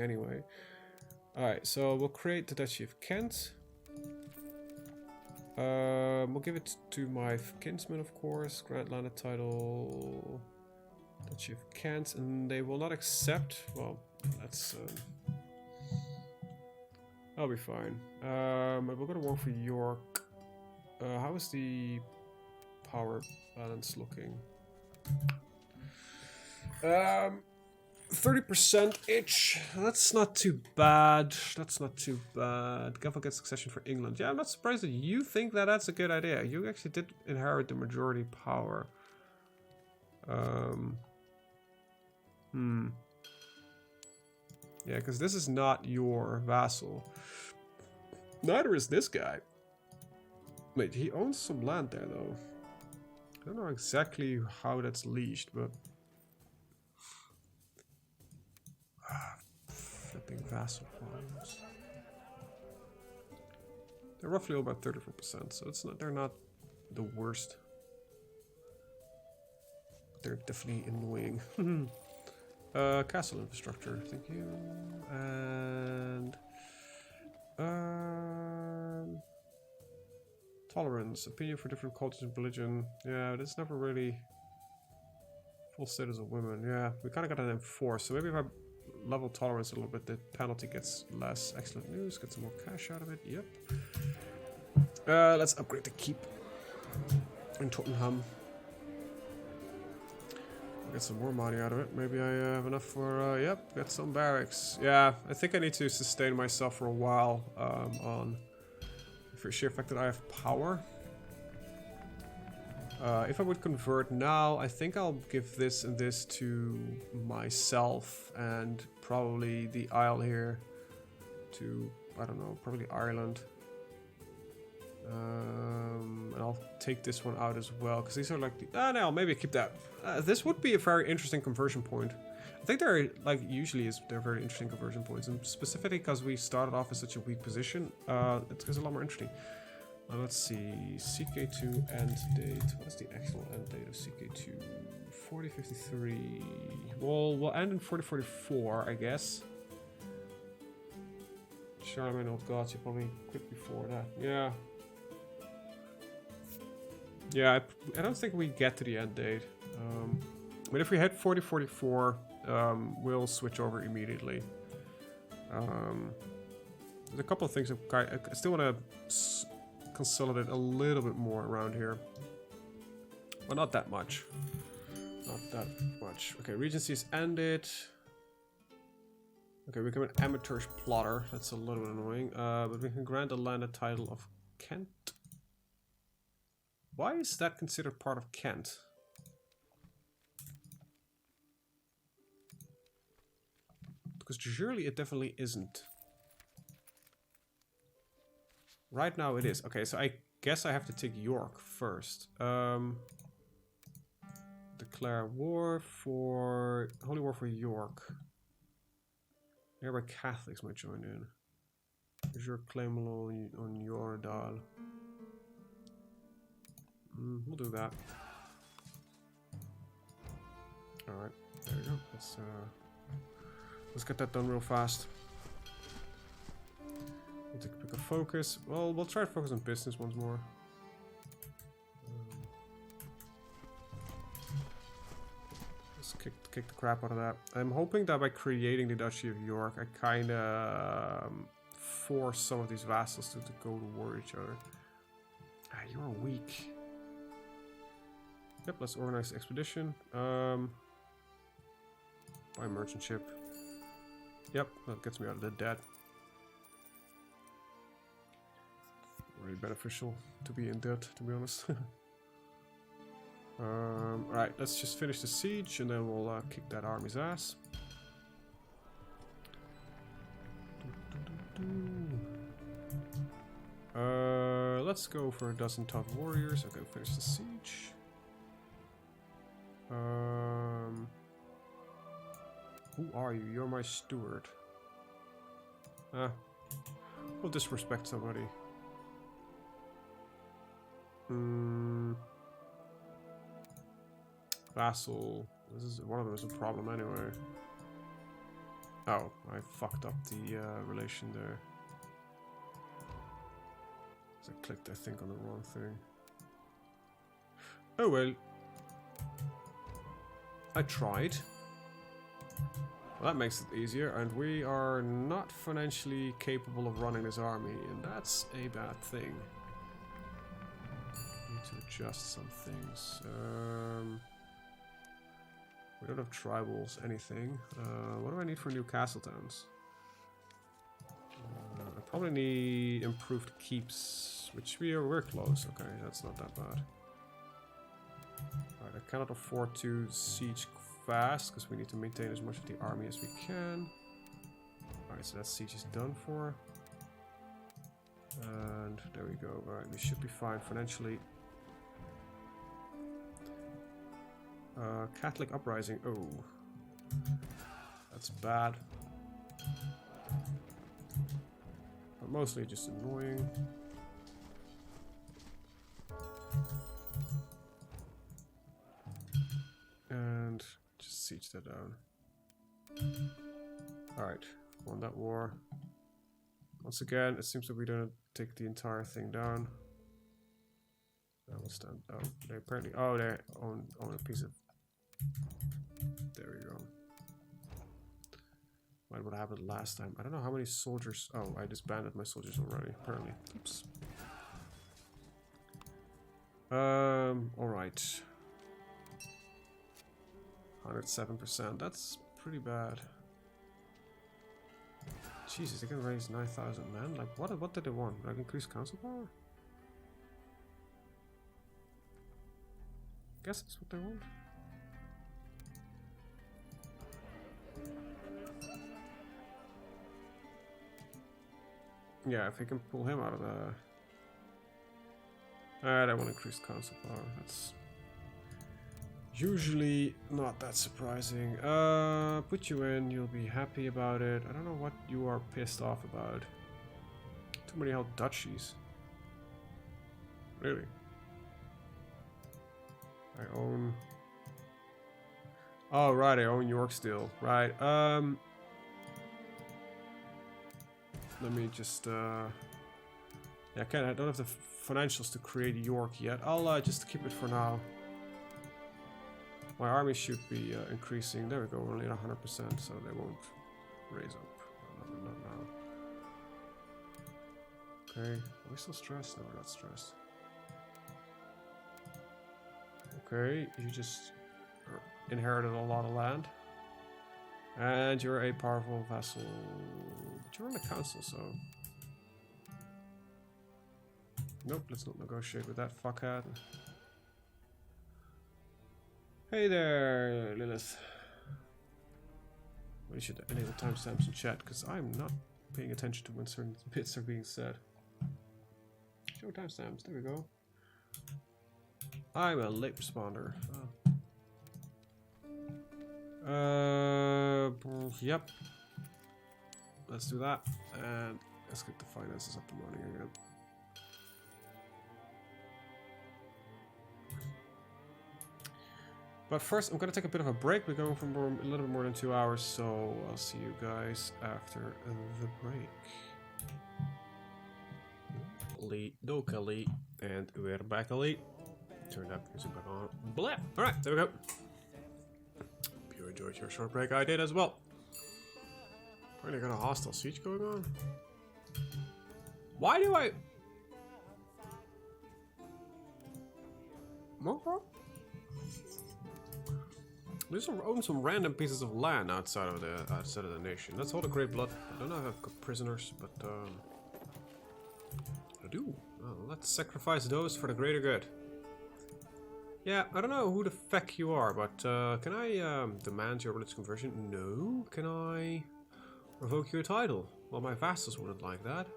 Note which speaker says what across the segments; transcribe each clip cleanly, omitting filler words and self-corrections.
Speaker 1: anyway. Alright, so we'll create the Duchy of Kent. We'll give it to my kinsman, of course. Grant land a title. Duchy of Kent, and they will not accept. Well, that's. I'll be fine. We're gonna war for York. How is the power balance looking? 30% each. That's not too bad. That's not too bad. Government gets succession for England. Yeah, I'm not surprised that you think that that's a good idea. You actually did inherit the majority power. Yeah, because this is not your vassal. Neither is this guy. Wait, he owns some land there, though. I don't know exactly how that's leashed, but... flipping vassal farms. They're roughly about 34%, so it's not. They're not the worst. They're definitely annoying. Castle infrastructure, thank you. And... tolerance, opinion for different cultures and religion. Yeah, it's never really full status of women. Yeah, we kind of got an enforce. So maybe if I level tolerance a little bit, the penalty gets less. Excellent news. Get some more cash out of it. Yep. Let's upgrade the keep in Tottenham. Get some more money out of it. Maybe I have enough for, yep, get some barracks. Yeah, I think I need to sustain myself for a while on the sheer fact that I have power. If I would convert now, I think I'll give this and this to myself and probably the Isle here to, I don't know, probably Ireland. And I'll take this one out as well, because these are like the... no, maybe keep that. This would be a very interesting conversion point. I think they're, like, usually they're very interesting conversion points, and specifically because we started off in such a weak position, it's a lot more interesting. Let's see, CK2 end date. What is the actual end date of CK2? 4053. Well, we'll end in 4044, I guess. Charlemagne, old gods, you probably quit before that. Yeah. Yeah, I don't think we get to the end date. But if we hit 4044, we'll switch over immediately. There's a couple of things I still want to consolidate a little bit more around here. Well, not that much. Not that much. Okay, Regency is ended. Okay, we become an amateurish plotter. That's a little bit annoying. But we can grant a land a title of Kent. Why is that considered part of Kent? Because surely it definitely isn't. Right now it is. Okay, so I guess I have to take York first. Declare war for... Holy War for York. Nearby Catholics might join in. Is your claim law on your dial? We'll do that. Alright, there we go. Let's get that done real fast. Need to pick a focus. Well, we'll try to focus on business once more. Let's kick the crap out of that. I'm hoping that by creating the Duchy of York, I kind of force some of these vassals to go to war with each other. Ah, you're weak. Yep, let's organize the expedition. Buy merchant ship. Yep, that gets me out of the debt. Really beneficial to be in debt, to be honest. Alright, let's just finish the siege and then we'll kick that army's ass. Let's go for a dozen tough warriors. Okay, finish the siege. Who are you? You're my steward. We'll disrespect somebody. Vassal. This is one of them is a problem anyway. Oh, I fucked up the relation there. I clicked, I think, on the wrong thing. Oh well. I tried. Well, that makes it easier, and we are not financially capable of running this army, and that's a bad thing. Need to adjust some things. We don't have tribals, anything. What do I need for new castle towns? I probably need improved keeps, which we're close. Okay, that's not that bad. Alright, I cannot afford to siege fast because we need to maintain as much of the army as we can. Alright, so that siege is done for. And there we go. Alright, we should be fine financially. Catholic uprising. Oh, that's bad. But mostly just annoying. And just siege that down. Alright, won that war. Once again, it seems that we don't take the entire thing down. I will stand. Oh, they apparently. Oh, they own a piece of. There we go. What happened last time? I don't know how many soldiers. Oh, I disbanded my soldiers already. Apparently. Oops. All right. 107%. That's pretty bad. Jesus, they can raise 9,000 men. Like, what did they want? Like, increase council power? Guess that's what they want. Yeah, if we can pull him out of the... I want increased council power. That's usually not that surprising. Put you in, you'll be happy about it. I don't know what you are pissed off about. Too many held duchies. Really? I own... Oh, right, I own York still. Right, let me just, yeah, I don't have the financials to create York yet. I'll just keep it for now. My army should be increasing. There we go, we're only at 100%, so they won't raise up. Not now. Okay, are we still stressed? No, we're not stressed. Okay, you just inherited a lot of land. And you're a powerful vassal. But you're on the council, so... Nope, let's not negotiate with that fuckhead. Hey there, Lilith. We should enable timestamps in chat, because I'm not paying attention to when certain bits are being said. Show timestamps, there we go. I'm a late responder. Yep. Let's do that, and let's get the finances up and running again. But first, I'm gonna take a bit of a break. We're going for a little bit more than 2 hours, so I'll see you guys after the break. Locally, and we're back elite. Turn that music back on. Blah! Alright, there we go. Hope you enjoyed your short break. I did as well. Probably got a hostile siege going on. Why do I... What? We just own some random pieces of land outside of the nation. That's all the Great Blood. I don't know if I've got prisoners, but I do. Well, let's sacrifice those for the greater good. Yeah, I don't know who the feck you are, but can I demand your religious conversion? No. Can I revoke your title? Well, my vassals wouldn't like that.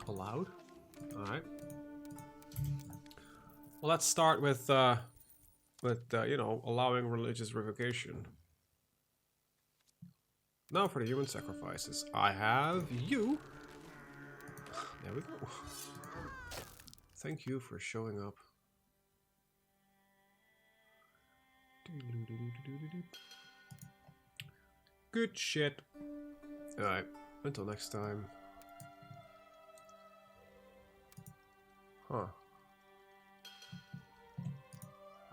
Speaker 1: Allowed? Alright. Well, let's start with you know, allowing religious revocation. Now for the human sacrifices. I have you. There we go. Thank you for showing up. Good shit. Alright, until next time. Huh.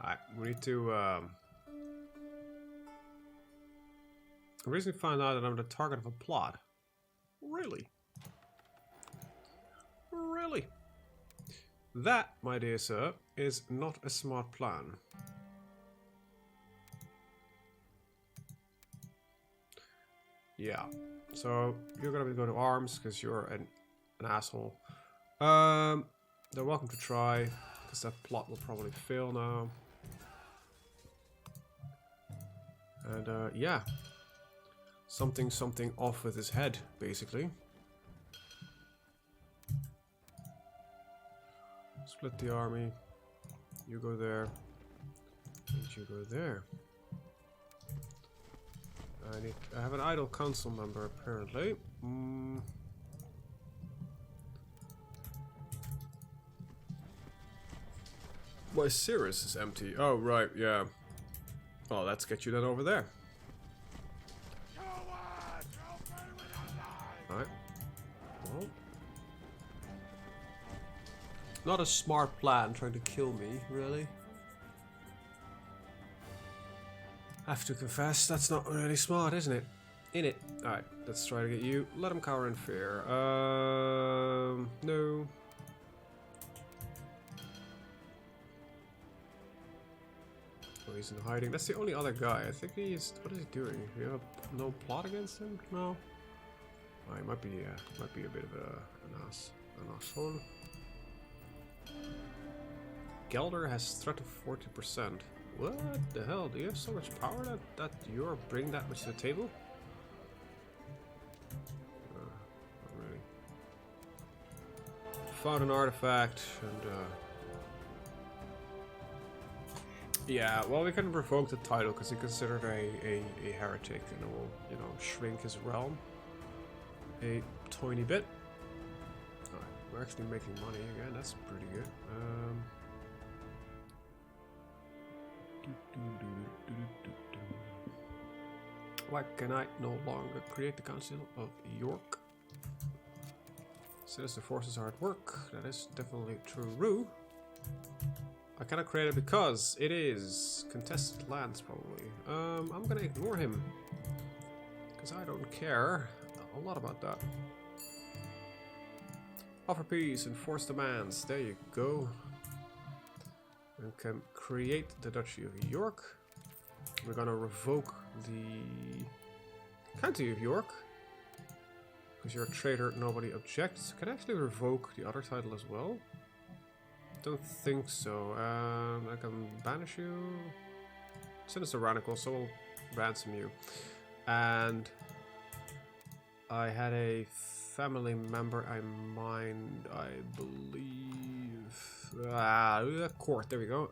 Speaker 1: Alright, we need to recently found out that I'm the target of a plot. Really? Really? That, my dear sir, is not a smart plan. Yeah. So you're gonna go to arms because you're an asshole. They're welcome to try, because that plot will probably fail now. And yeah. Something off with his head, basically. Split the army. You go there. And you go there. I have an idle council member, apparently. Why, Cirrus is empty. Oh, right, yeah. Well, let's get you then over there. Alright. Well. Not a smart plan trying to kill me, really. I have to confess, that's not really smart, isn't it? Alright, let's try to get you. Let him cower in fear. No. Oh, he's in hiding. That's the only other guy. I think he's... What is he doing? You have no plot against him? No. Oh, he might be a bit of an asshole. Gelder has threat of 40%. What the hell? Do you have so much power that you're bringing that much to the table? Not really. Found an artifact and yeah, well, we can revoke the title because he's considered a heretic, and it will, you know, shrink his realm a tiny bit. Alright, we're actually making money again. That's pretty good. Why can I no longer create the Council of York? Sinister forces are at work. That is definitely true. I cannot create it because it is contested lands, probably. I'm gonna ignore him because I don't care a lot about that. Offer peace, enforce demands. There you go. And can create the Duchy of York. We're gonna revoke the County of York because you're a traitor. Nobody objects. Can I actually revoke the other title as well? Don't think so. I can banish you. Sinister Radical, so we'll ransom you. And I had a family member I mined, I believe. Court, there we go.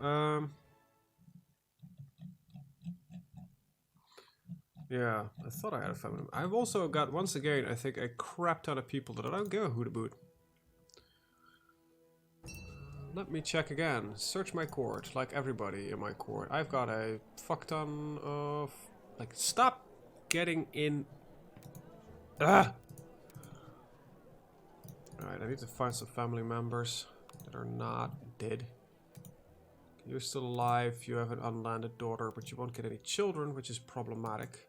Speaker 1: Yeah, I thought I had a family member. I've also got, once again, I think a crap ton of people that I don't give a hoot about. Let me check again. Search my court, like everybody in my court. I've got a fuck ton of... Like, stop getting in... Ah! Alright, I need to find some family members that are not dead. You're still alive, you have an unlanded daughter, but you won't get any children, which is problematic.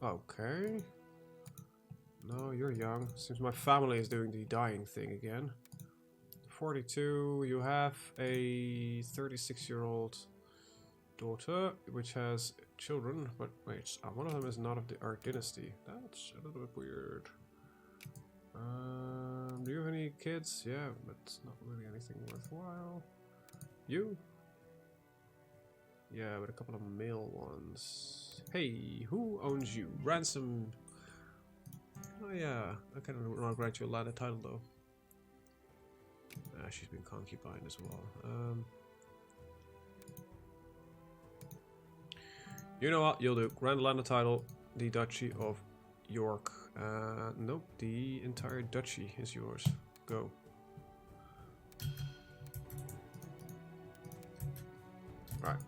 Speaker 1: Okay. No, you're young. Seems my family is doing the dying thing again. 42, you have a 36-year-old daughter, which has children, but wait, one of them is not of our dynasty. That's a little bit weird. Do you have any kids? Yeah, but not really anything worthwhile. You? Yeah, but a couple of male ones. Hey, who owns you? Ransom. Oh yeah, I can not grant you a landed title though. She's been concubine as well. You know what? You'll do. Grant landed title, the Duchy of York. Nope, the entire duchy is yours. Go. Alright,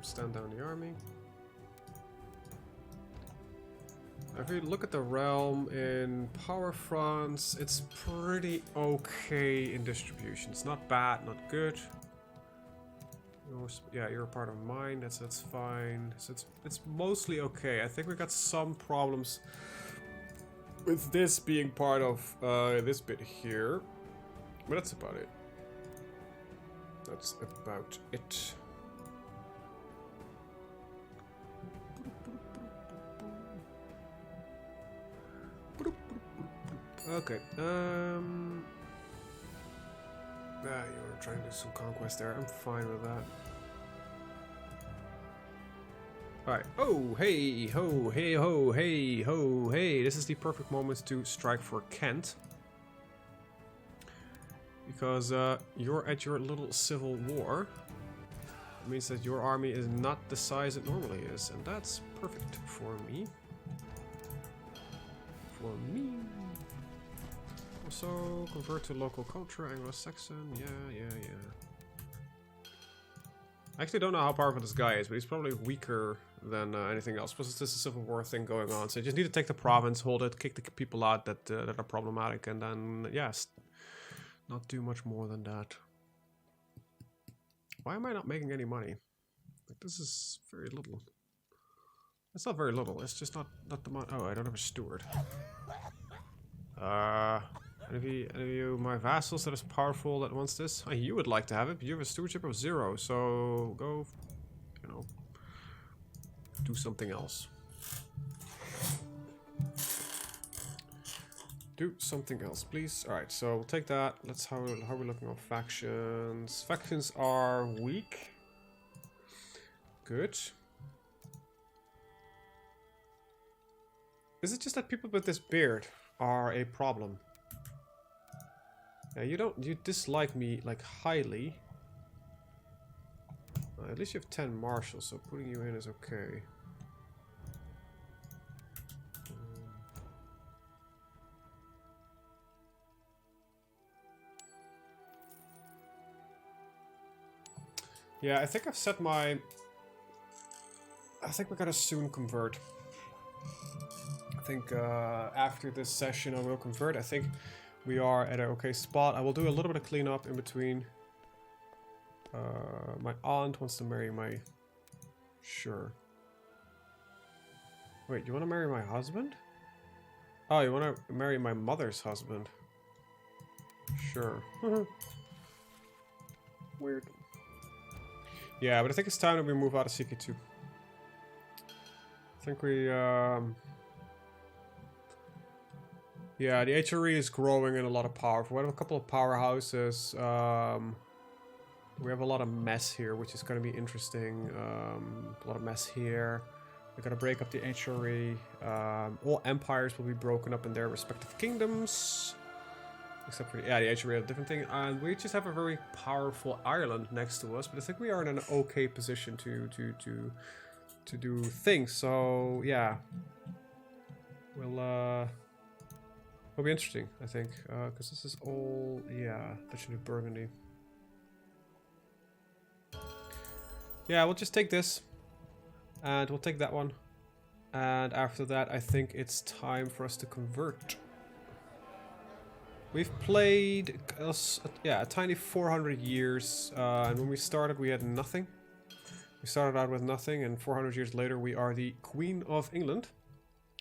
Speaker 1: stand down the army. If you look at the realm in power fronts, it's pretty okay in distribution. It's not bad, not good. Yeah, you're a part of mine. That's fine. So it's mostly okay. I think we got some problems with this being part of this bit here, but that's about it. That's about it. Okay. You were trying to do some conquest there. I'm fine with that. Alright. Oh, hey, ho, hey, ho, hey, ho, hey. This is the perfect moment to strike for Kent. Because you're at your little civil war. It means that your army is not the size it normally is. And that's perfect for me. For me. Also, convert to local culture, Anglo-Saxon. Yeah. I actually don't know how powerful this guy is, but he's probably weaker than anything else. Plus, there's a civil war thing going on, so you just need to take the province, hold it, kick the people out that are problematic, and then, yes, not do much more than that. Why am I not making any money? Like, this is very little. It's not very little. It's just not the money. Oh, I don't have a steward. Any of you, my vassals that is powerful that wants this? Oh, you would like to have it, but you have a stewardship of 0, so go, you know, do something else. Do something else, please. Alright, so we'll take that. Let's how are we looking on factions? Factions are weak. Good. Is it just that people with this beard are a problem? Yeah, you dislike me like highly. At least you have 10 marshals, so putting you in is okay. Yeah, I think I've set my... I think we're gonna soon convert. I think after this session I will convert. I think we are at an okay spot. I will do a little bit of cleanup in between. My aunt wants to marry my... Sure. Wait, you want to marry my husband? Oh, you want to marry my mother's husband? Sure. Weird. Yeah, but I think it's time that we move out of CK2. I think we... Yeah, the HRE is growing in a lot of power. We have a couple of powerhouses. We have a lot of mess here, which is going to be interesting. A lot of mess here. We're going to break up the HRE. All empires will be broken up in their respective kingdoms. Except for, yeah, the HRE is a different thing. And we just have a very powerful Ireland next to us. But I think we are in an okay position to do things. So, yeah. Will be interesting, I think, because this is all, yeah, Duchy of Burgundy. Yeah, we'll just take this, and we'll take that one, and after that, I think it's time for us to convert. We've played, yeah, a tiny 400 years, and when we started, we had nothing. We started out with nothing, and 400 years later, we are the Queen of England.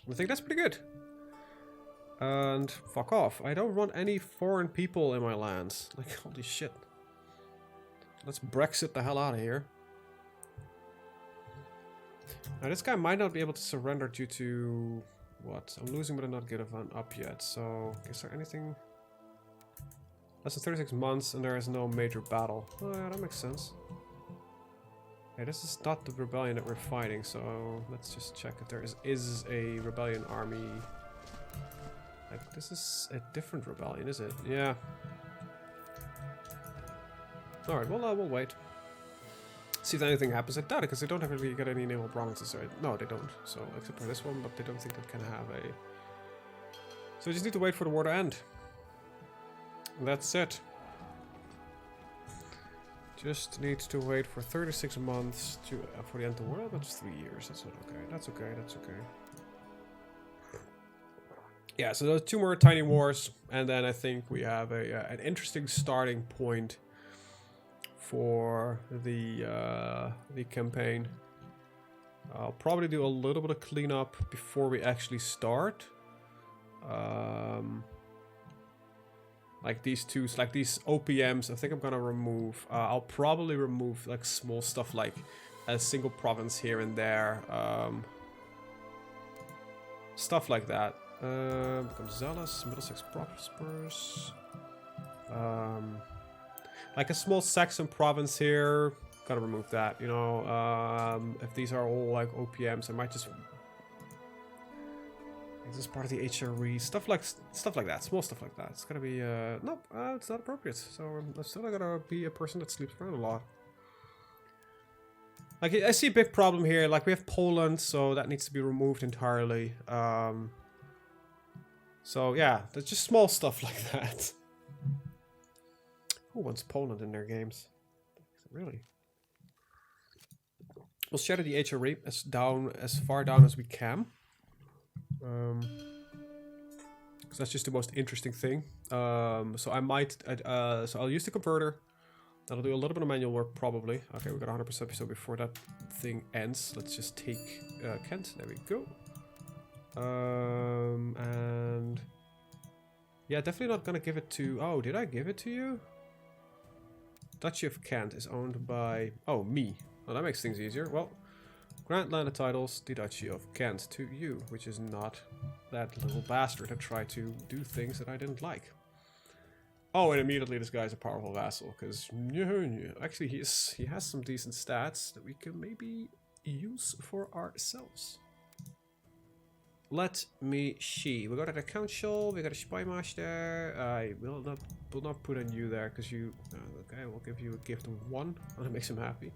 Speaker 1: I think that's pretty good. And fuck off. I don't want any foreign people in my lands. Like, holy shit. Let's Brexit the hell out of here. Now, this guy might not be able to surrender due to... What? I'm losing, but I'm not good enough up yet. So, is there anything... Less than 36 months, and there is no major battle. Oh, yeah, that makes sense. Okay, this is not the rebellion that we're fighting, so let's just check if there is a rebellion army... Like, this is a different rebellion, is it? Yeah. Alright, well, we'll wait. See if anything happens. I doubt it, because they don't really get any naval provinces, right? No, they don't. So, except for this one, but they don't think that can have a... So we just need to wait for the war to end. And that's it. Just need to wait for 36 months to for the end of the war. That's 3 years. That's not okay. That's okay. That's okay. Yeah, so those 2 more tiny wars, and then I think we have an interesting starting point for the campaign. I'll probably do a little bit of cleanup before we actually start. Like these two, like these OPMs, I think I'm gonna remove. I'll probably remove like small stuff like a single province here and there. Stuff like that. Become zealous, Middlesex prospers. Like a small Saxon province here. Gotta remove that, you know. If these are all like OPMs, I might just make this part of the HRE. Stuff like that, small stuff like that. It's gonna be nope, it's not appropriate. So I'm still gonna be a person that sleeps around a lot. Like I see a big problem here. Like we have Poland, so that needs to be removed entirely. So yeah, there's just small stuff like that. Who wants Poland in their games? Really? We'll shatter the HRE as far down as we can. Because that's just the most interesting thing. So I might, so I'll use the converter. That'll do a little bit of manual work probably. Okay, we got 100%, so before that thing ends, let's just take Kent. There we go. And yeah, definitely not gonna give it to. Oh, did I give it to you? Duchy of Kent is owned by me. Well, that makes things easier. Well, grant landed titles, the Duchy of Kent to you, which is not that little bastard that tried to do things that I didn't like. Oh, and immediately this guy's a powerful vassal, because actually he has some decent stats that we can maybe use for ourselves. Let me see. We got a council, we got a spy master. I will not put on you there, because you... okay, we'll give you a gift of 1, and that makes him happy.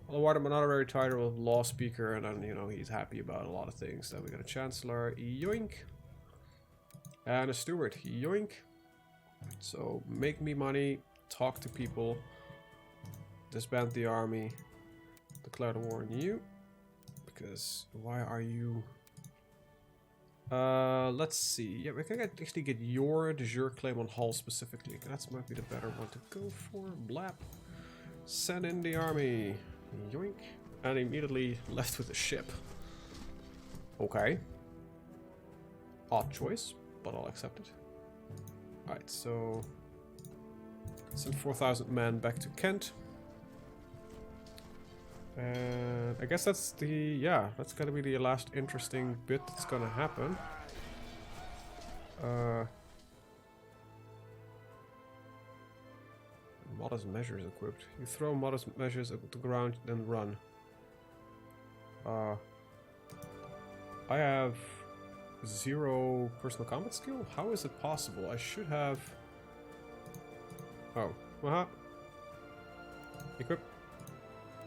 Speaker 1: I'll award him an honorary title of law speaker, and then, you know, he's happy about a lot of things. Then we got a chancellor, yoink. And a steward, yoink. So, make me money, talk to people, disband the army, declare the war on you. Because, why are you... let's see. Yeah, we can actually get your de jure claim on Hull specifically. That might be the better one to go for. Blap. Send in the army. Yoink. And immediately left with a ship. Okay. Odd choice, but I'll accept it. Alright, so... send 4,000 men back to Kent. And I guess that's the... yeah, that's gonna be the last interesting bit that's gonna happen. Modest measures equipped. You throw modest measures at the ground, then run. I have 0 personal combat skill? How is it possible? I should have... oh. Equip.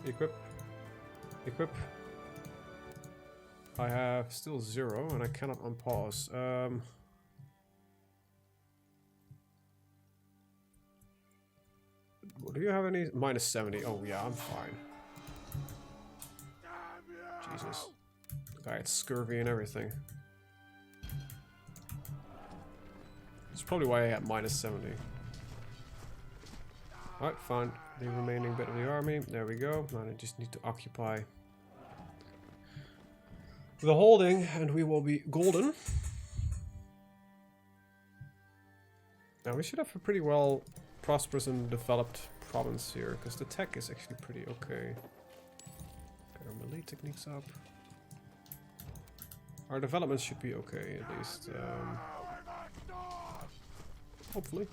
Speaker 1: Equip. Equip. I have still 0 and I cannot unpause. Do you have any? Minus 70. Oh yeah, I'm fine. Jesus. The guy had scurvy and everything. That's probably why I had minus 70. Alright, fine. The remaining bit of the army. There we go. Now I just need to occupy the holding and we will be golden. Now we should have a pretty well prosperous and developed province here, because the tech is actually pretty okay. Get our melee techniques up. Our development should be okay, at least. Hopefully.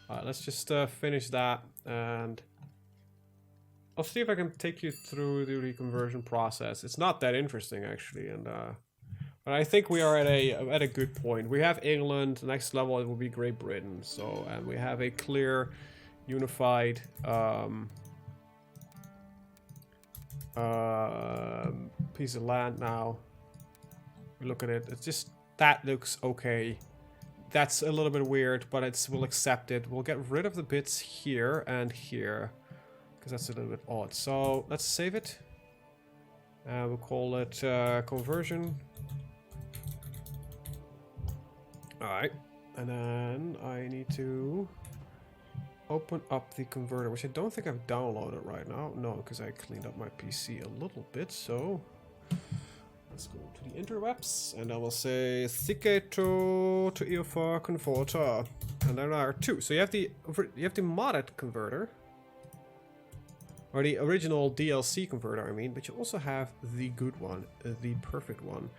Speaker 1: Alright, let's just finish that, and I'll see if I can take you through the reconversion process. It's not that interesting, actually, and but I think we are at a good point. We have England. The next level it will be Great Britain. So, and we have a clear, unified piece of land now. Look at it. It's just that looks okay. That's a little bit weird, but we'll accept it. We'll get rid of the bits here and here, because that's a little bit odd. So let's save it. We'll call it conversion. Alright. And then I need to open up the converter, which I don't think I've downloaded right now. No, because I cleaned up my PC a little bit, so let's go to the interwebs, and I will say Thiketo to EOFA converter. And there are two. So you have the modded converter. Or the original DLC converter, I mean, but you also have the good one, the perfect one.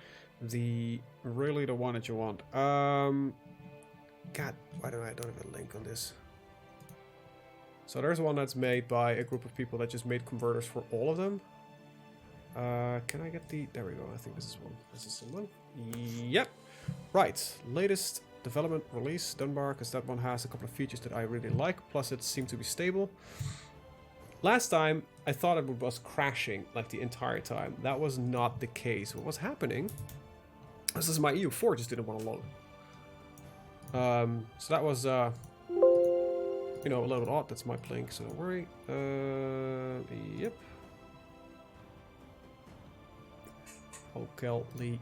Speaker 1: Really the one that you want. God, why don't I have a link on this? So there's one that's made by a group of people that just made converters for all of them. Can I get the... There we go, I think this is one. This is the one. Yep. Right, latest development release, Dunbar, because that one has a couple of features that I really like, plus it seemed to be stable. Last time, I thought it was crashing like the entire time. That was not the case. What was happening... This is my EU4 just didn't want to load. So that was, you know, a little bit odd. That's my plink, so don't worry. Yep. Dokel-Lee.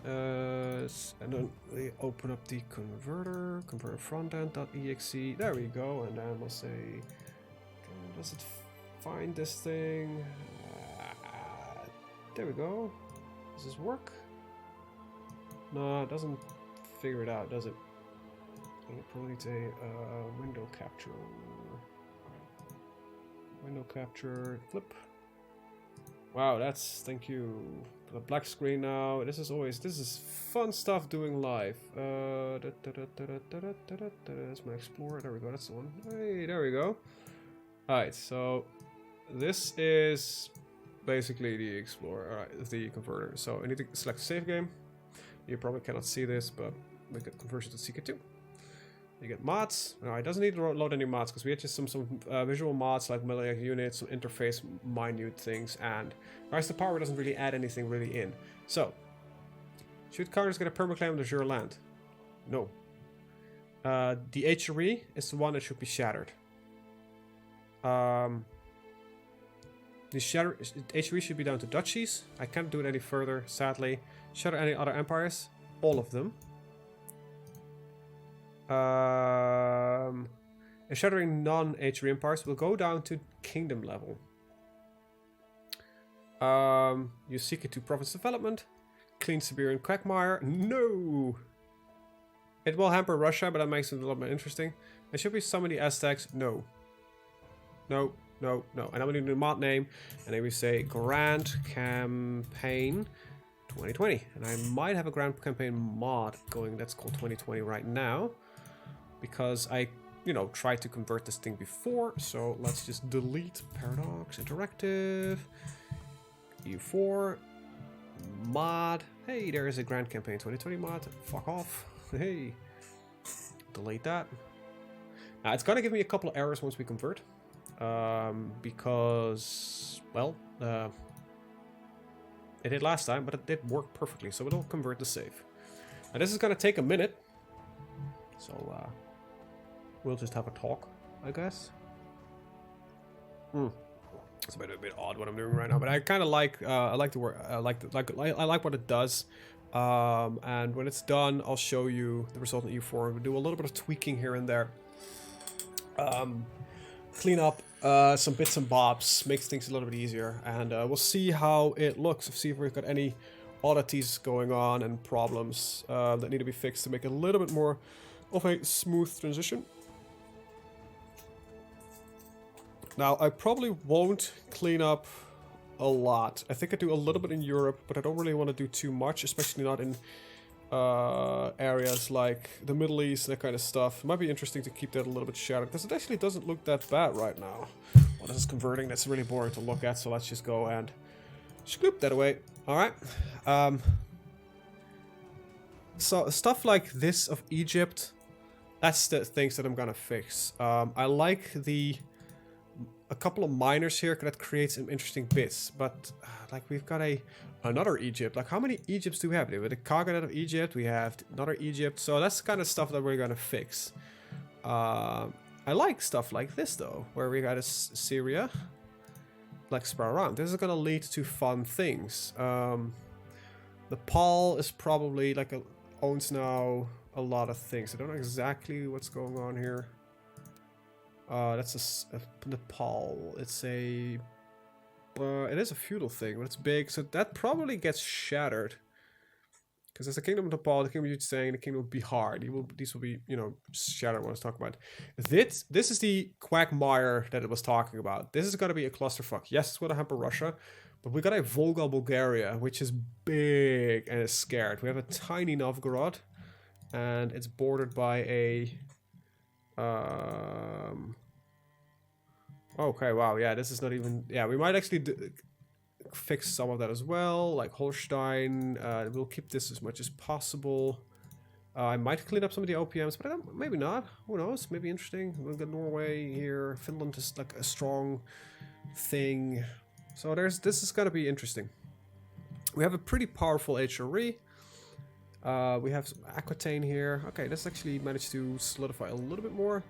Speaker 1: And then we open up the converter frontend.exe. There we go. And then we'll say, does it find this thing? There we go. Does this work? No, it doesn't figure it out, does it? It probably needs a window capture. Window capture, flip. Wow, that's, thank you. The black screen now. This is fun stuff doing live. That's my Explorer. There we go, that's the one. Hey, there we go. Alright, so this is basically the Explorer, alright, the converter. So I need to select save game. You probably cannot see this, but we get conversion to CK2. You get mods. No, it doesn't need to load any mods because we had just some visual mods like melee units, some interface minute things, and Rise to Power doesn't really add anything really in. So, should counters get a permaclaim on Azure land? No. The HRE is the one that should be shattered. The HRE should be down to duchies. I can't do it any further, sadly. Shatter any other empires? All of them. And shattering non-HRE empires will go down to kingdom level. You seek it to province development. Clean Siberian quagmire. No! It will hamper Russia, but that makes it a lot more interesting. There should be some of the Aztecs. No. No, no, no. And I'm going to do the mod name. And then we say Grand Campaign 2020. And I might have a Grand Campaign mod going that's called 2020 right now. Because I, you know, tried to convert this thing before. So let's just delete Paradox Interactive. EU4. Mod. Hey, there is a Grand Campaign 2020 mod. Fuck off. Hey. Delete that. Now, it's gonna give me a couple of errors once we convert. Because, well, it did last time, but it did work perfectly. So it'll convert the save. Now, this is gonna take a minute. So, we'll just have a talk, I guess. It's a bit odd what I'm doing right now, but I kind of like I like the work. I like what it does. And when it's done, I'll show you the result in EU4. We'll do a little bit of tweaking here and there. Clean up some bits and bobs, makes things a little bit easier, and we'll see how it looks. See if we've got any oddities going on and problems that need to be fixed to make it a little bit more of a smooth transition. Now, I probably won't clean up a lot. I think I do a little bit in Europe, but I don't really want to do too much, especially not in areas like the Middle East, that kind of stuff. It might be interesting to keep that a little bit shattered, because it actually doesn't look that bad right now. Well, this is converting. That's really boring to look at, so let's just go and scoop that away. Alright. So, stuff like this of Egypt, that's the things that I'm gonna fix. I like a couple of miners here that create some interesting bits, but like we've got another Egypt. Like, how many Egypts do we have? We have the Khaganate of Egypt, we have another Egypt, so that's the kind of stuff that we're gonna fix. I like stuff like this though, where we got Syria, like spread around. This is gonna lead to fun things. Nepal is probably like owns now a lot of things. I don't know exactly what's going on here. That's a Nepal. It's a... it is a feudal thing, but it's big, so that probably gets shattered. Because there's the Kingdom of Nepal, the Kingdom of Yutsang, the Kingdom of Bihar. These will be, you know, shattered when I was talking about. This is the quagmire that it was talking about. This is going to be a clusterfuck. Yes, it's going to hamper Russia, but we got a Volga Bulgaria, which is big and is scared. We have a tiny Novgorod, and it's bordered by a... okay, wow, yeah, this is not even... Yeah, we might actually fix some of that as well, like Holstein. We'll keep this as much as possible. I might clean up some of the OPMs, but maybe not. Who knows? Maybe interesting. We'll get Norway here. Finland is like a strong thing. So this is going to be interesting. We have a pretty powerful HRE. We have some Aquitaine here. Okay, this actually managed to solidify a little bit more.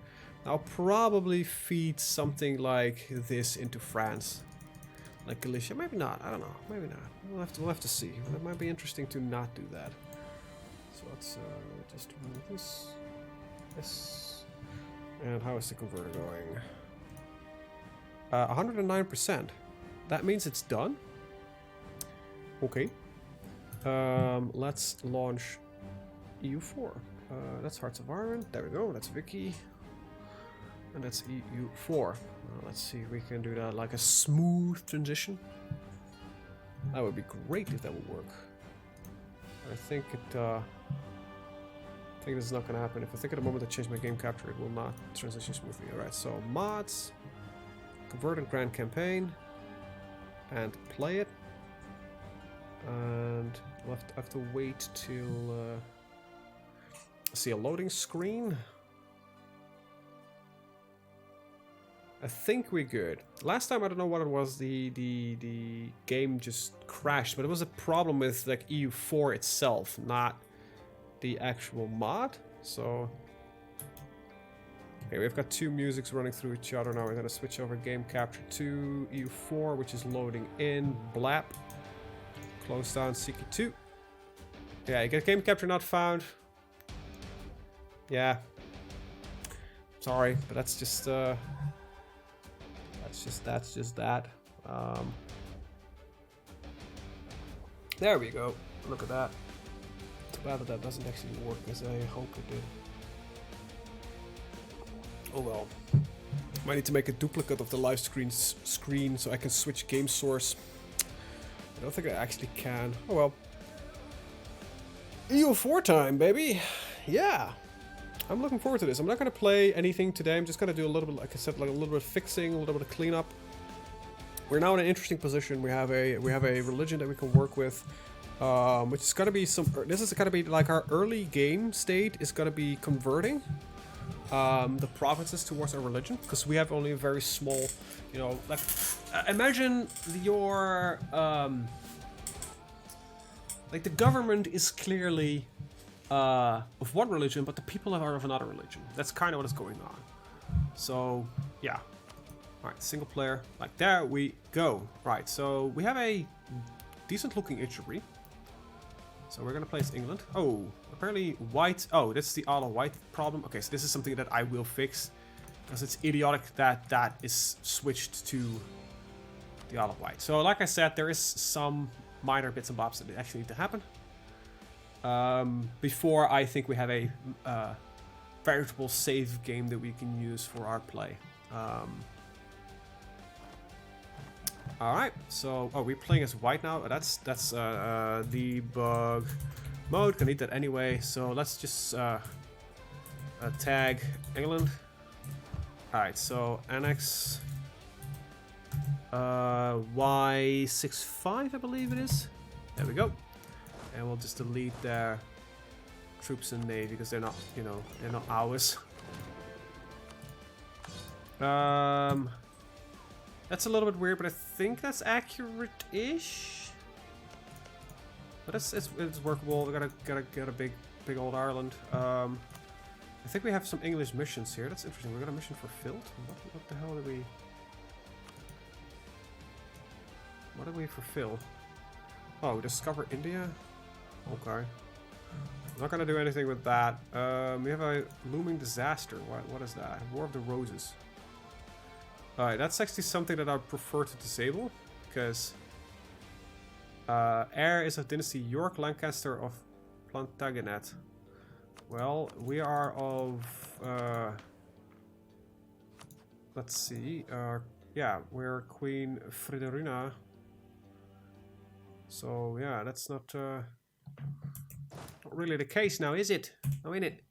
Speaker 1: I'll probably feed something like this into France. Like Galicia. Maybe not. I don't know. Maybe not. We'll have to see. It might be interesting to not do that. So let's just remove this. This. And how is the converter going? 109%. That means it's done. Okay. Let's launch EU4. That's Hearts of Iron. There we go. That's Vicky. And that's EU4. Let's see if we can do that like a smooth transition. That would be great if that would work. I think this is not going to happen. If I think at the moment I change my game capture, it will not transition smoothly. Alright, so mods, convert and grand campaign, and play it. And we'll have to wait till see a loading screen. I think we're good. Last time, I don't know what it was, the game just crashed, but it was a problem with like EU4 itself, not the actual mod. So, okay, we've got two musics running through each other now. We're gonna switch over game capture to EU4, which is loading in. Blap. Close down CQ2. Yeah, you get game capture not found. Yeah. Sorry, but that's just that's just that. There we go. Look at that. Too bad that doesn't actually work as I hope it did. Oh well. Might need to make a duplicate of the live screen so I can switch game source. I don't think I actually can. Oh well. EU4 time, baby. Yeah. I'm looking forward to this. I'm not going to play anything today. I'm just going to do a little bit, like I said, like a little bit of fixing, a little bit of cleanup. We're now in an interesting position. We have a religion that we can work with, which is going to be some. This is going to be like our early game state is going to be converting the provinces towards our religion, because we have only a very small, you know, like imagine your like the government is clearly of one religion, but the people are of another religion. That's kind of what is going on. So, yeah. Alright, single player. Like, there we go. Right, so we have a decent looking HRE. So we're gonna place England. Oh, apparently white. Oh, this is the auto white problem. Okay, so this is something that I will fix, because it's idiotic that that is switched to the auto white. So, like I said, there is some minor bits and bobs that actually need to happen. Before I think we have a veritable save game that we can use for our play. Alright, so we're playing as white now. That's debug mode. Gonna need that anyway. So let's just tag England. Alright, so annex Y65, I believe it is. There we go. And we'll just delete their troops and navy because they're not, you know, they're not ours. That's a little bit weird, but I think that's accurate-ish. But it's workable. We gotta get a big old Ireland. I think we have some English missions here. That's interesting. We got a mission for Filt. What the hell did we? What did we fulfill? Oh, discover India. Okay. I'm not gonna do anything with that. We have a looming disaster. What is that? War of the Roses. Alright, that's actually something that I prefer to disable, because heir is of Dynasty York, Lancaster of Plantagenet. Well, we are of let's see, yeah, we're Queen Friderina. So yeah, that's not really the case now, is it? Oh, in it.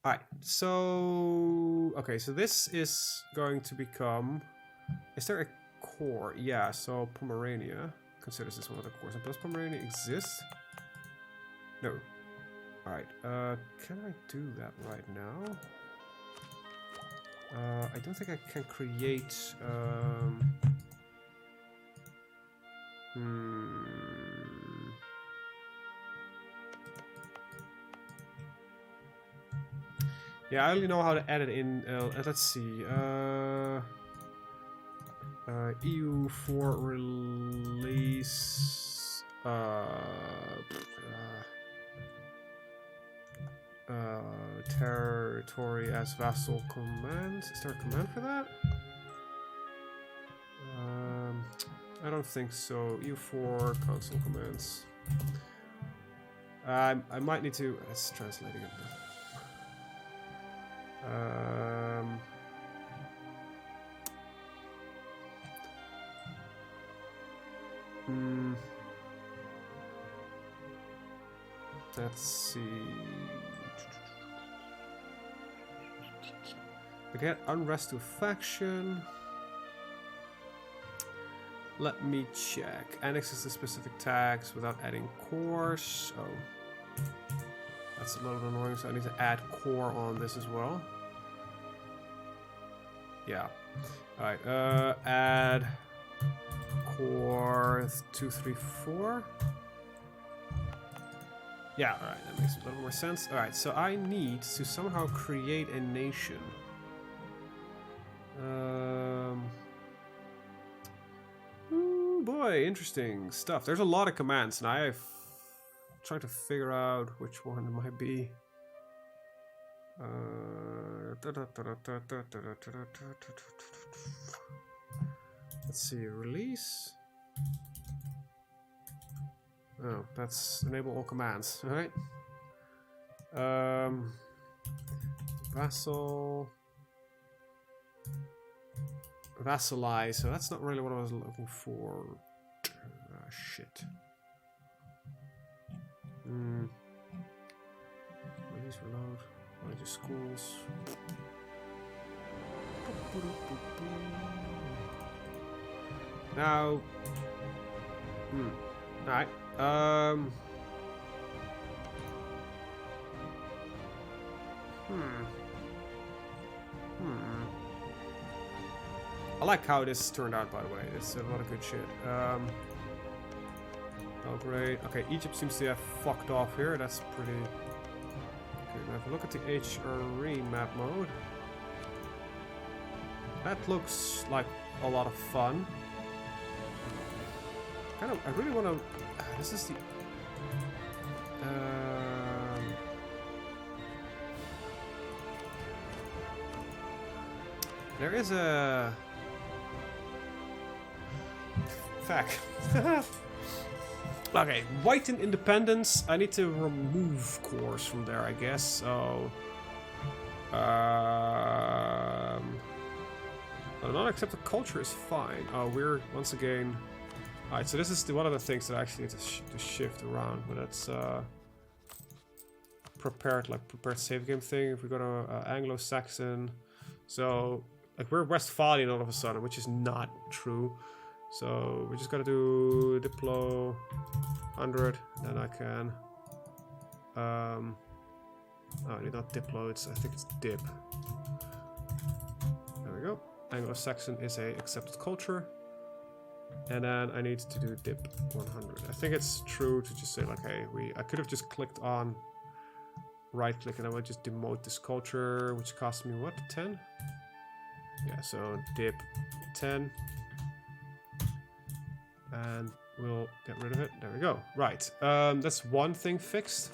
Speaker 1: Alright, so okay, so this is going to become, is there a core? Yeah, so Pomerania considers this one of the cores. And does Pomerania exist? No. Alright, can I do that right now? I don't think I can create yeah, I only know how to add it in. Let's see. EU for release. Territory as vassal command. Is there a command for that? I don't think so. EU4 console commands. I might need to. Let's translate it. Let's see. Again, unrest to faction. Let me check. Annexes the specific tags without adding cores. Oh, that's a little bit annoying. So I need to add core on this as well. Yeah. All right. Add core 2, 3, 4. Yeah. All right. That makes a little more sense. All right. So I need to somehow create a nation. Ooh, boy, interesting stuff. There's a lot of commands, and I've tried to figure out which one it might be. Let's see, release. Oh, that's enable all commands. All right. Vassal. Vassalize, so that's not really what I was looking for. Shit. Release, reload, manage your schools. Now, alright. I like how this turned out, by the way. It's a lot of good shit. Oh, great. Okay, Egypt seems to have fucked off here. That's pretty... Okay, now if we look at the HRE map mode. That looks like a lot of fun. I really want to... This is the... There is a... Fact. Okay, white and independence. I need to remove cores from there, I guess. So, a non-accepted culture is fine. Oh, we're once again. Alright, so this is one of the things that I actually need to shift around, but that's prepared save game thing. If we go to Anglo-Saxon, so like we're Westphalian all of a sudden, which is not true. So we just gotta do Diplo 100, then I can oh, not Diplo, I think it's Dip. There we go. Anglo-Saxon is a accepted culture. And then I need to do Dip 100. I think it's true to just say like, hey, I could have just clicked on right click and I would just demote this culture, which cost me what, 10? Yeah, so Dip 10. And we'll get rid of it. There we go. Right. That's one thing fixed.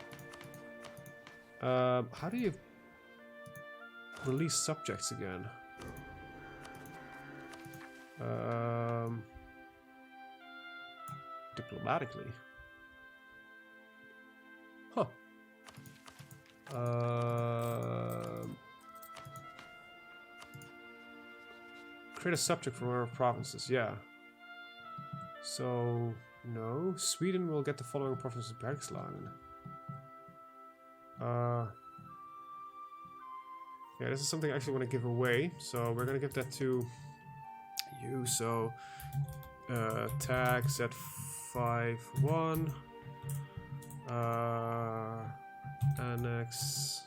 Speaker 1: How do you release subjects again? Diplomatically. Huh. Create a subject from our provinces, yeah. So, no. Sweden will get the following provinces: Bergslagen. Yeah, this is something I actually want to give away, so we're gonna give that to you. So, tag Z51, annex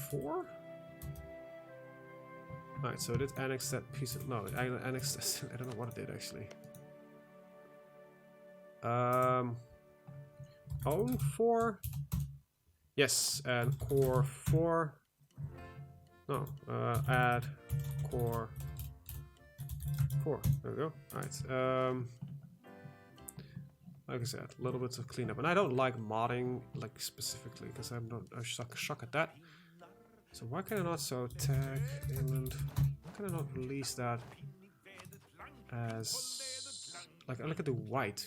Speaker 1: 4. Alright, so it did annex that piece of I annexed this. I don't know what it did actually. Own 4. Yes, and core 4. No, add core 4. There we go. Alright. Like I said, a little bit of cleanup. And I don't like modding, like specifically, because I suck at that. So why can I not tag England? Why can I not release that as like I look at the white?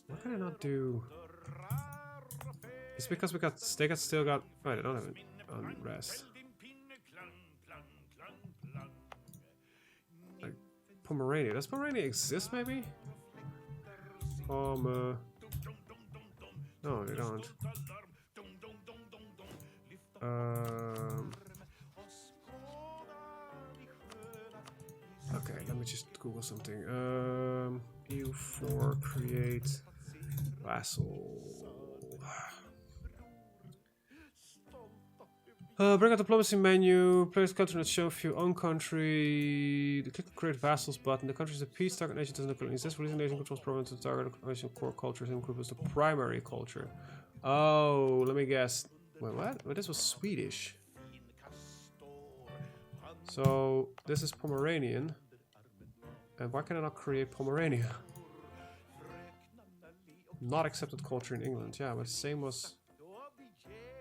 Speaker 1: Why can I not do? It's because they still got. Oh, they don't have it on rest. Like Pomerania. Does Pomerania exist? Maybe. No, they don't. Okay, let me just Google something. EU4 create vassal. Bring up diplomacy menu. Place country not show if you own country. Click the create vassals button. The country is a peace. Target nation doesn't currently exist. Releasing nation controls province and target nation core culture same group as the primary culture. Oh, let me guess. Wait, what? Well, this was Swedish. So this is Pomeranian. And why can I not create Pomerania? Not accepted culture in England. Yeah, but same was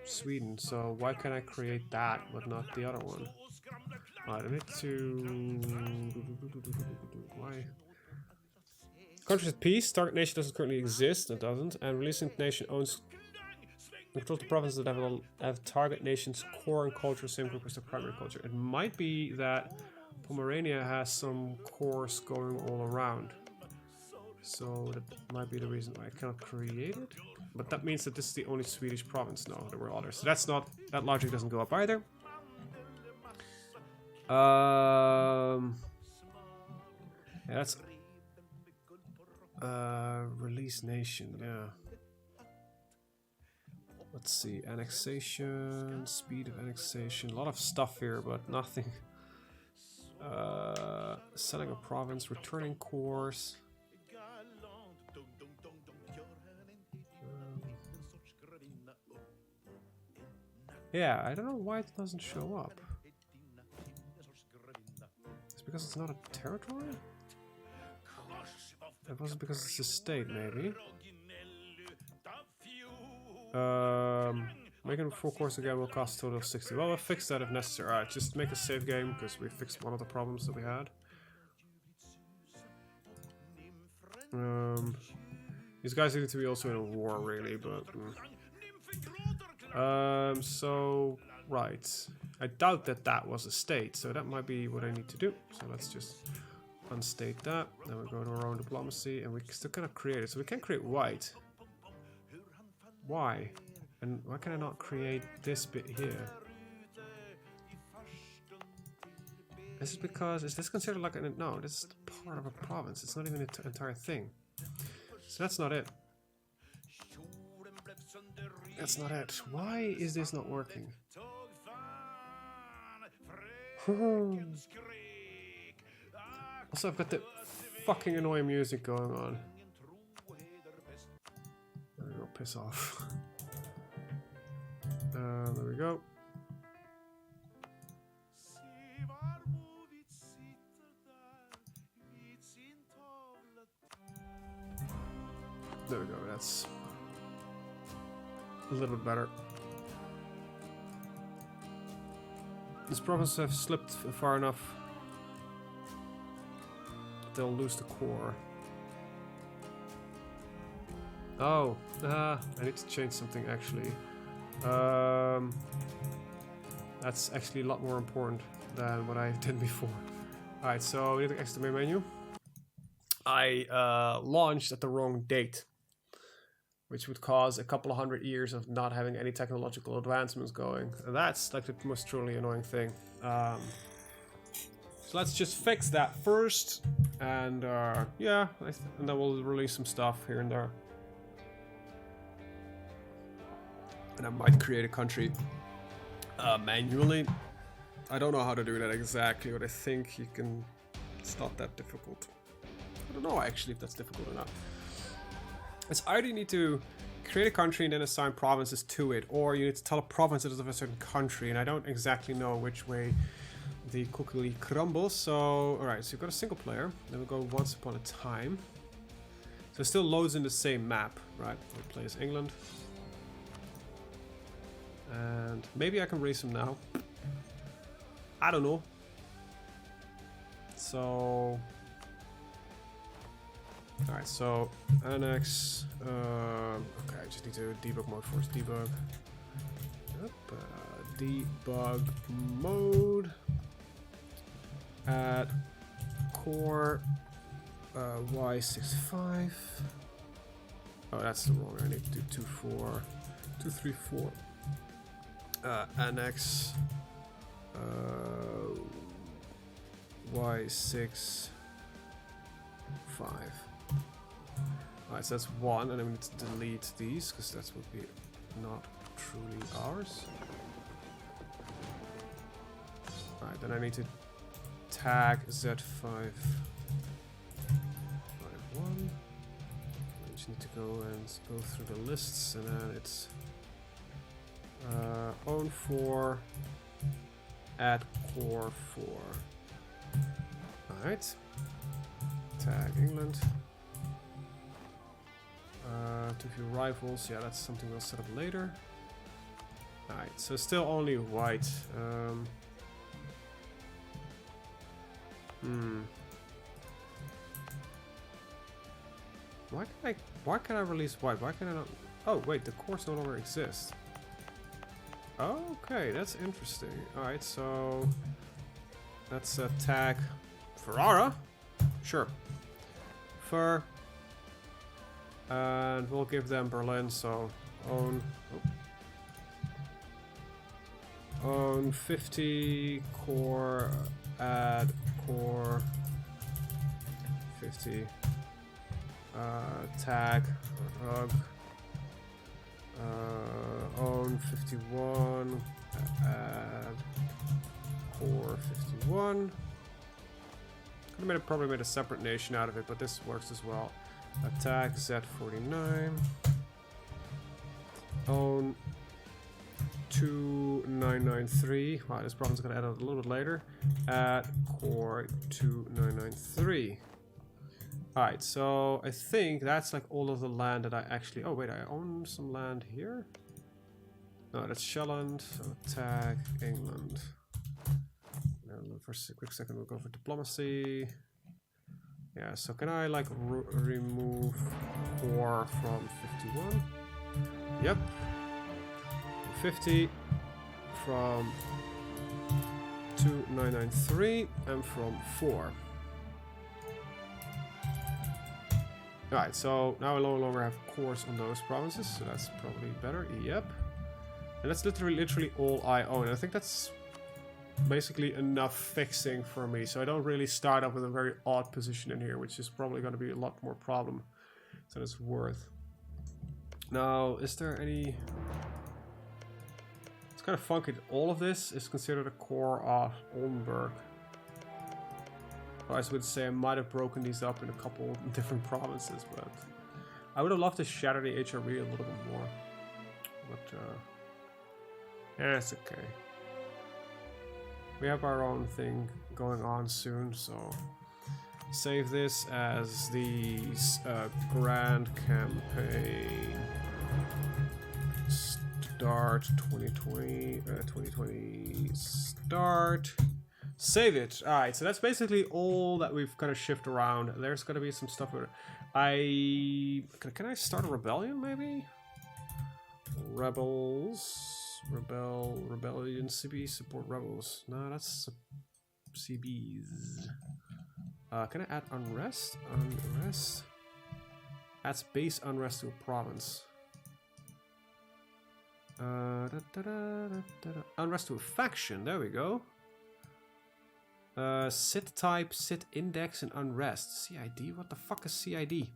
Speaker 1: Sweden. So why can I create that but not the other one? Alright, I need to. Why? Countries at peace. Target nation doesn't currently exist. It doesn't. And releasing nation owns. Controls the provinces that have target nation's core and culture same group as the primary culture. It might be that Pomerania has some cores going all around. So that might be the reason why I cannot create it. But that means that this is the only Swedish province. No, there were others. So that's not, that logic doesn't go up either. Yeah, that's release nation, yeah. Let's see, annexation, speed of annexation, a lot of stuff here, but nothing. Selling a province, returning cores. Yeah, I don't know why it doesn't show up. It's because it's not a territory? It wasn't because it's a state, maybe. Making 4 cores again will cost a total of 60. Well, we'll fix that if necessary. Alright, just make a save game, because we fixed one of the problems that we had. These guys need to be also in a war, really, but... so... Right. I doubt that that was a state, so that might be what I need to do. So let's just unstate that. Then we go to our own diplomacy, and we still cannot create it. So we can create white. Why? And why can I not create this bit here? Is it because... Is this considered like an... No, this is part of a province. It's not even an entire thing. So that's not it. That's not it. Why is this not working? Also, I've got the fucking annoying music going on. There we go, piss off. There we go. There we go, that's a little bit better. This province have slipped far enough. They'll lose the core. Oh, I need to change something actually. That's actually a lot more important than what I did before. Alright, so we need to exit the main menu. I launched at the wrong date, which would cause a couple of 100 years of not having any technological advancements going. And that's like the most truly annoying thing. So let's just fix that first, and yeah, and then we'll release some stuff here and there. And I might create a country manually. I don't know how to do that exactly, but I think you can. It's not that difficult. I don't know actually if that's difficult or not. It's either you need to create a country and then assign provinces to it, or you need to tell a province it is of a certain country, and I don't exactly know which way the cookie crumbles. So, alright, so you've got a single player, then we'll go once upon a time. So it still loads in the same map, right? We'll play as England. And maybe I can raise him now. I don't know. So... Alright, so annex. Okay, I just need to debug mode first. Debug. Yep, debug mode. Add core Y65. Oh, that's the wrong. I need to do 234. Annex Y65. Alright, so that's one, and then we need to delete these because that would be not truly ours. Alright, then I need to tag Z551. I just need to go through the lists, and then it's own 4, add core 4. Alright. Tag England. To view rivals, yeah, that's something we'll set up later. Alright, so still only white. Why can I release white? Why can I not? Oh wait, the cores no longer exist. Okay, that's interesting. Alright, so let's tag Ferrara. Sure. Fur. And we'll give them Berlin, so own 50 core, add core 50, tag rug, own 51, add core 51. Could have probably made a separate nation out of it, but this works as well. Attack Z49. Own 2993. Wow, this problem's gonna add a little bit later. At core 2993. Alright, so I think that's like all of the land that I actually. Oh, wait, I own some land here? No, that's Shelland. So attack England. And for a quick second, we'll go for diplomacy. Yeah, so can I like remove core from 51? Yep. 50 from 2993 and from 4. Alright, so now I no longer have cores on those provinces, so that's probably better. Yep. And that's literally all I own. I think that's basically enough fixing for me, so I don't really start up with a very odd position in here, which is probably going to be a lot more problem than it's worth. Now, is there any... It's kind of funky that all of this is considered a core of Oldenburg. I would say I might have broken these up in a couple different provinces, but I would have loved to shatter the HRE a little bit more. But yeah, it's okay. We have our own thing going on soon, so Save this as the Grand Campaign. Start 2020. 2020 start. Save it. Alright, so that's basically all that we've kind of shifted around. There's gonna be some stuff with it. Can I start a rebellion maybe? Rebels. Rebellion CB support rebels. No, that's CBs. Can I add unrest? Unrest? Adds base unrest to a province. Unrest to a faction, there we go. Sit type, sit index, and unrest. CID? What the fuck is CID?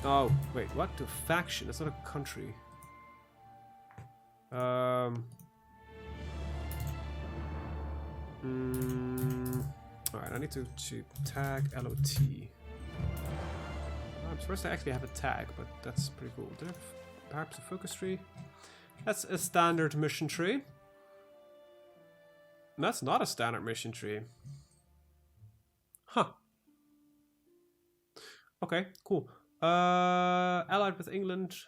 Speaker 1: Oh, wait, what? To a faction? That's not a country. Alright, I need to tag LOT. I'm supposed to actually have a tag, but that's pretty cool. Do I have perhaps a focus tree? That's a standard mission tree. That's not a standard mission tree. Huh. Okay, cool. Allied with England.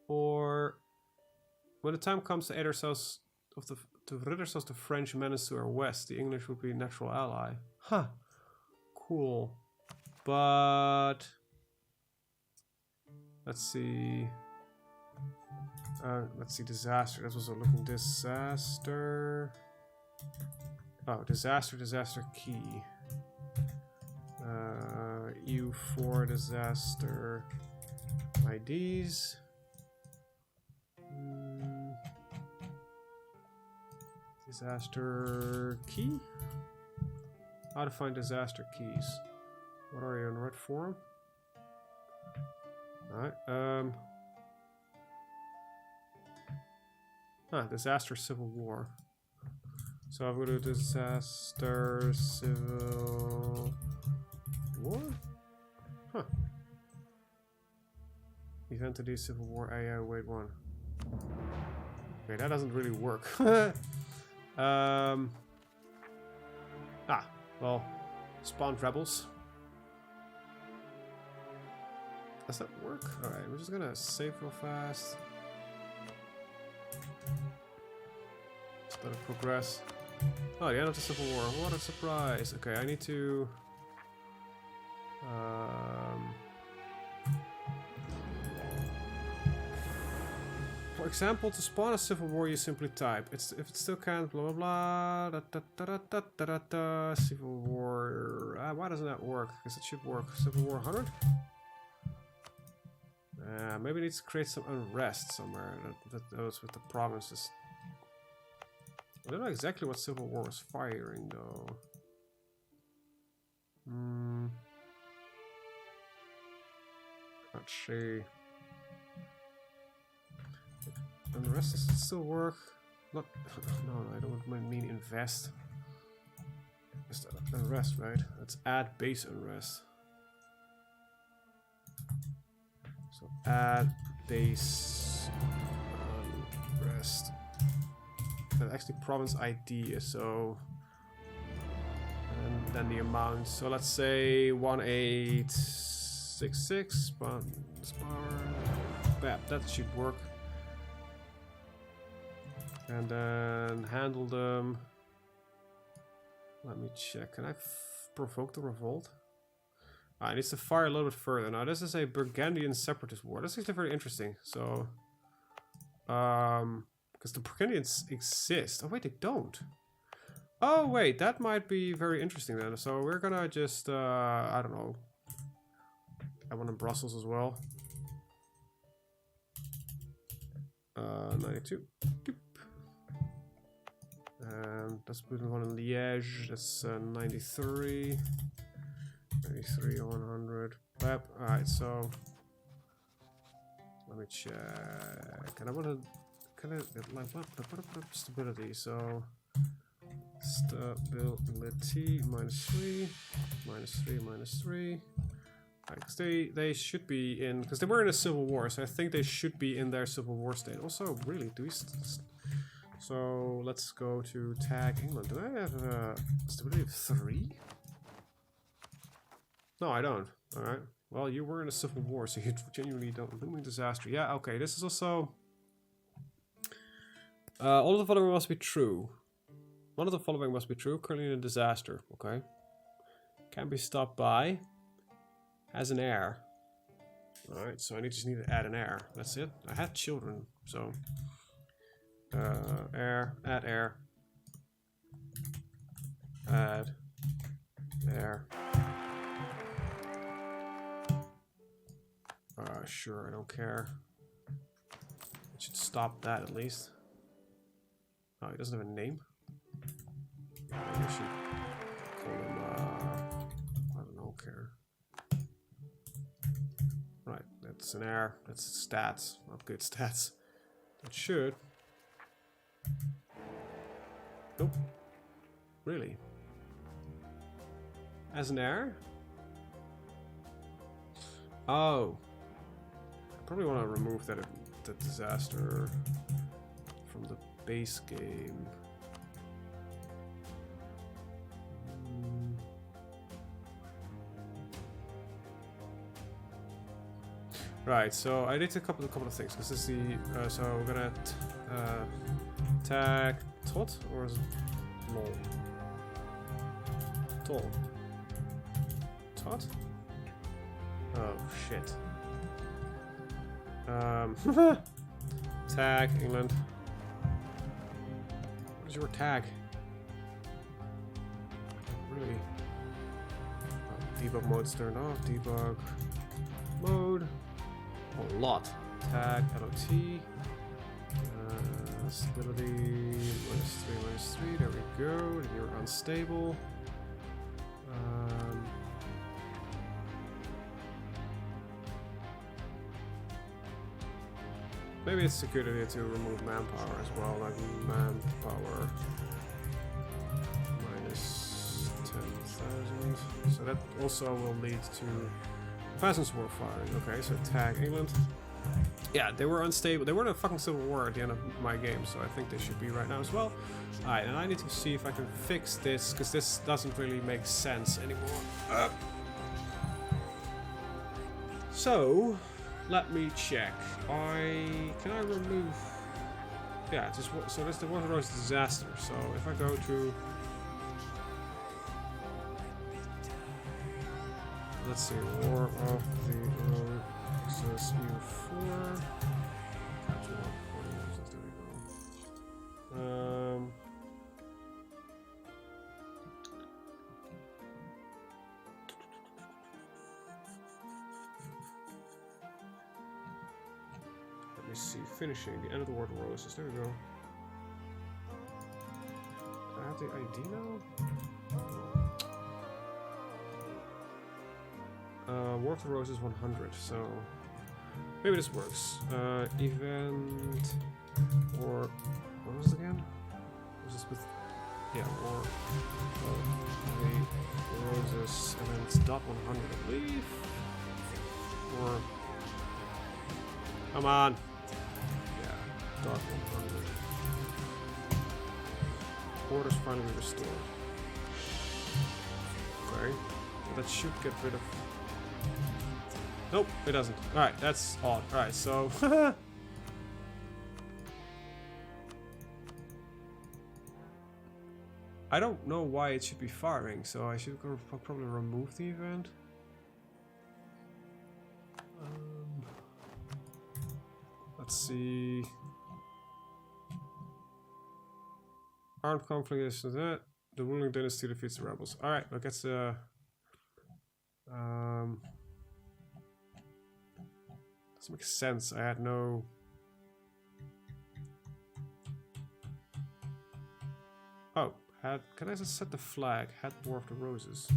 Speaker 1: Or when the time comes to aid ourselves to rid ourselves of the French menace to our west, the English would be a natural ally. Huh. Cool. But let's see. Disaster. That was a looking disaster. Oh, disaster key. EU4 disaster IDs. Disaster key? How to find disaster keys. What are you on Red Forum? Alright, disaster civil war. So I'm gonna do disaster civil war? Huh. Event today civil war AI wait one. Okay, that doesn't really work. Well, spawned rebels. Does that work? Alright, we're just gonna save real fast. Just let it progress. Oh, the end of the Civil War. What a surprise. Okay, I need to... For example, to spawn a civil war, you simply type. If it still can't, blah blah blah. Civil war. Why doesn't that work? Because it should work. Civil war 100. Maybe it needs to create some unrest somewhere. That goes with the provinces. I don't know exactly what civil war was firing though. Let's see. Unrest, does it still work? Not. No, I don't mean invest. Just unrest, right? Let's add base unrest. So add base unrest. And actually province ID, so. And then the amount. So let's say 1866. That should work. And then handle them. Let me check. Can I provoke the revolt? It needs to fire a little bit further. Now this is a Burgundian separatist war. This is actually very interesting. So, because the Burgundians exist. Oh wait, they don't. Oh wait, that might be very interesting then. So we're gonna just, I don't know. I want in Brussels as well. 92. And let's put one in Liège. That's 93. 93, 100. Yep. Alright, so let me check. And I want to kind of like what stability. So stability -3, -3, -3. Because they should be in, because they were in a civil war, so I think they should be in their civil war state. Also, really, do we So let's go to tag England. Do I have stability of 3? No, I don't. Alright. Well, you were in a civil war, so you genuinely don't. Looming disaster. Yeah, okay. This is also... all of the following must be true. One of the following must be true. Currently in a disaster. Okay. Can be stopped by. Has an heir. Alright, so I just need to add an heir. That's it. I had children, so... heir. Add heir. Add heir. Sure, I don't care. It should stop that at least. Oh, he doesn't have a name? Maybe I should call him, I don't know, care. Right, that's an heir. That's stats. Not good stats. It should. Nope. Really? As an heir? Oh. I probably want to remove that disaster from the base game. Right, so I did a couple of things because this is the so we're gonna tag tot or is it lol? Tol. Tot? Oh shit. Tag England. What is your tag? Really? Oh, debug mode's turned off. Debug mode. A lot. Tag LOT. Stability -3, -3. There we go. And you're unstable. Maybe it's a good idea to remove manpower as well, like manpower -10,000. So that also will lead to peasants war firing. Okay, so tag England. Yeah, they were unstable. They were in a fucking civil war at the end of my game, so I think they should be right now as well. Alright, and I need to see if I can fix this, because this doesn't really make sense anymore. So... let me check. Can I remove? Yeah, just so that's the one of those disaster. So if I go to, let's see, War of the Roses U4. There we go. See, finishing the end of the War of the Roses. There we go. Do I have the ID now? War of the Roses 100. So maybe this works. Event or what was it again? Was this with? Yeah, War of the Roses events dot 100, I believe. Or come on. Dot 100. Orders finally restored. Okay. That should get rid of... Nope, it doesn't. Alright, that's odd. Alright, so... I don't know why it should be firing, so I should probably remove the event. Let's see... Armed conflict is that. The ruling dynasty defeats the rebels. Alright, that gets doesn't make sense. I had no... Oh, can I just set the flag? Had War of the Roses.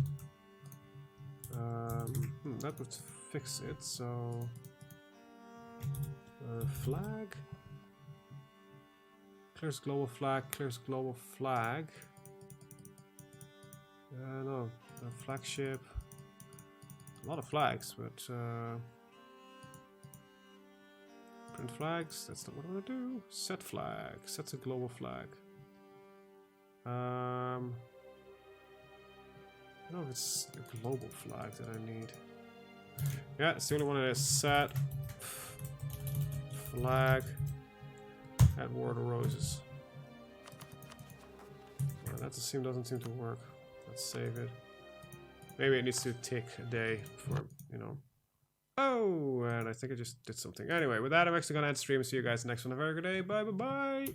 Speaker 1: That would fix it, so... flag? Clears global flag, clears global flag. No, flagship. A lot of flags, but Print flags. That's not what I want to do. Set flag. Sets a global flag. I don't know if it's a global flag that I need. Yeah, it's the only one that is set. Flag. Add War of the Roses. Yeah, that doesn't seem to work. Let's save it. Maybe it needs to tick a day before, you know. Oh, and I think I just did something. Anyway, with that, I'm actually going to end stream. See you guys next one. Have a very good day. Bye, bye, bye.